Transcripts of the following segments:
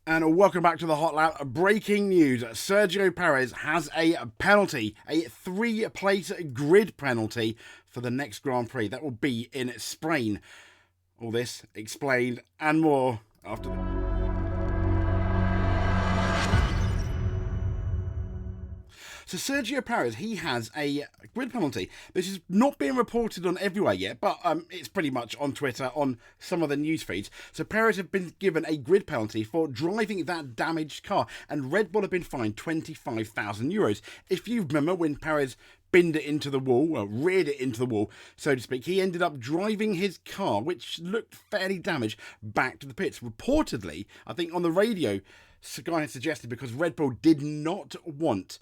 And welcome back to the Hot Lap. Breaking news. Sergio Perez has a penalty, a three-place grid penalty for the next Grand Prix. That will be in Spain. All this explained and more after the... So Sergio Perez, he has a grid penalty. This is not being reported on everywhere yet, but it's pretty much on Twitter, on some of the news feeds. So Perez have been given a grid penalty for driving that damaged car, and Red Bull have been fined €25,000. If you remember when Perez binned it into the wall, well, reared it into the wall, so to speak, he ended up driving his car, which looked fairly damaged, back to the pits. Reportedly, I think on the radio, Sky had suggested because Red Bull did not want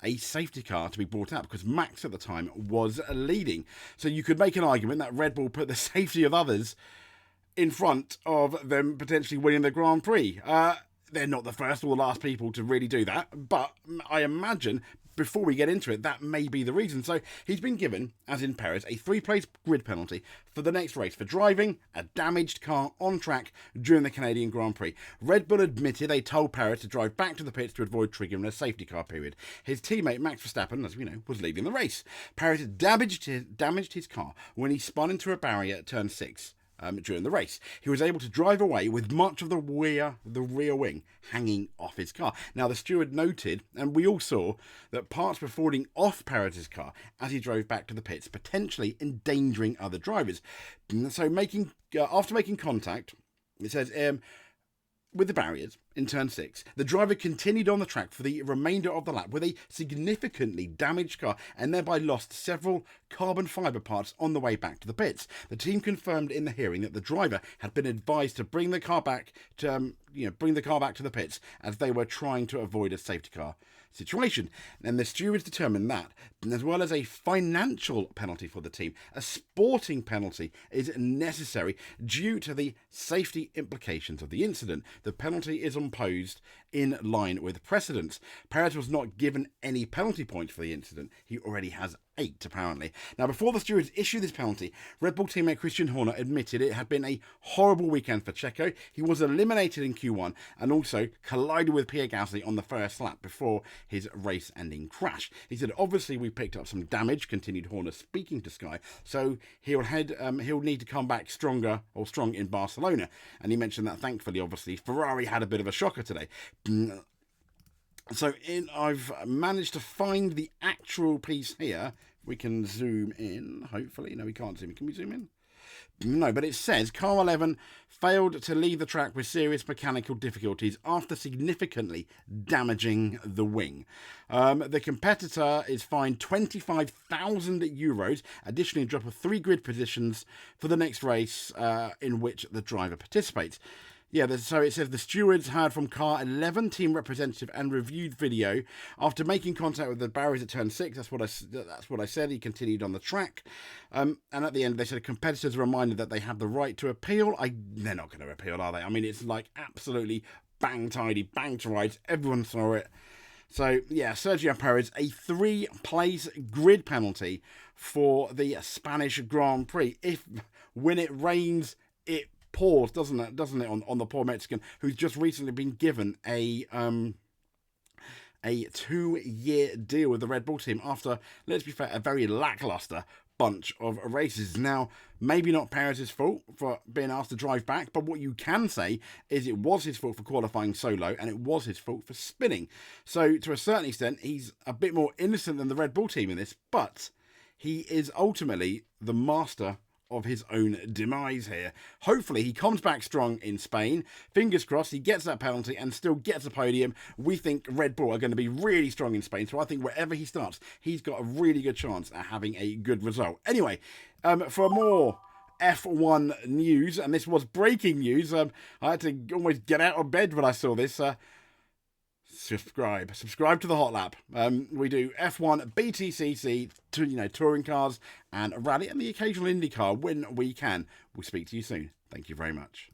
a safety car to be brought out because Max at the time was leading. So you could make an argument that Red Bull put the safety of others in front of them potentially winning the Grand Prix. They're not the first or the last people to really do that, but I imagine before we get into it, that may be the reason. So he's been given, as in Perez, a three-place grid penalty for the next race for driving a damaged car on track during the Canadian Grand Prix. Red Bull admitted they told Perez to drive back to the pits to avoid triggering a safety car period. His teammate Max Verstappen, as we know, was leading the race. Perez damaged his car when he spun into a barrier at turn 6. During the race, he was able to drive away with much of the rear wing hanging off his car. Now, the steward noted, and we all saw, that parts were falling off Perez's car as he drove back to the pits, potentially endangering other drivers. So, after making contact, it says, with the barriers in turn 6, the driver continued on the track for the remainder of the lap with a significantly damaged car and thereby lost several carbon fibre parts on the way back to the pits. The team confirmed in the hearing that the driver had been advised to bring the car back to the pits as they were trying to avoid a safety car situation. And the stewards determined that, as well as a financial penalty for the team, a sporting penalty is necessary due to the safety implications of the incident. The penalty is imposed in line with precedents. Perez was not given any penalty points for the incident. He already has 8, apparently. Now, before the stewards issued this penalty, Red Bull teammate Christian Horner admitted it had been a horrible weekend for Checo. He was eliminated in Q1 and also collided with Pierre Gasly on the first lap before his race-ending crash. He said, obviously, we picked up some damage, continued Horner speaking to Sky, so he'll need to come back strong in Barcelona. And he mentioned that, thankfully, obviously, Ferrari had a bit of a shocker today. So I've managed to find the actual piece here. We can zoom in, hopefully. No, we can't zoom in. Can we zoom in? No, but it says Car 11 failed to leave the track with serious mechanical difficulties after significantly damaging the wing. The competitor is fined €25,000, additionally a drop of 3 grid positions for the next race in which the driver participates. Yeah, so it says the stewards heard from Car 11 team representative and reviewed video after making contact with the barriers at turn 6. That's what I said. He continued on the track, and at the end they said competitors are reminded that they have the right to appeal. They're not going to appeal, are they? I mean, it's like absolutely bang tidy, bang to rights. Everyone saw it. So yeah, Sergio Perez, a 3-place grid penalty for the Spanish Grand Prix. When it rains, it pours, doesn't it, on the poor Mexican who's just recently been given a 2-year deal with the Red Bull team after, let's be fair, a very lackluster bunch of races. Now, maybe not Perez's fault for being asked to drive back, but what you can say is it was his fault for qualifying so low, and it was his fault for spinning. So to a certain extent, he's a bit more innocent than the Red Bull team in this, but he is ultimately the master of his own demise here. Hopefully he comes back strong in Spain. Fingers crossed he gets that penalty and still gets a podium. We think Red Bull are going to be really strong in Spain, so I think wherever he starts, he's got a really good chance at having a good result. Anyway, for more F1 news, and this was breaking news, I had to almost get out of bed when I saw this. Subscribe to the Hot Lap. We do F1, BTCC, touring cars and rally, and the occasional IndyCar when we can. We'll speak to you soon. Thank you very much.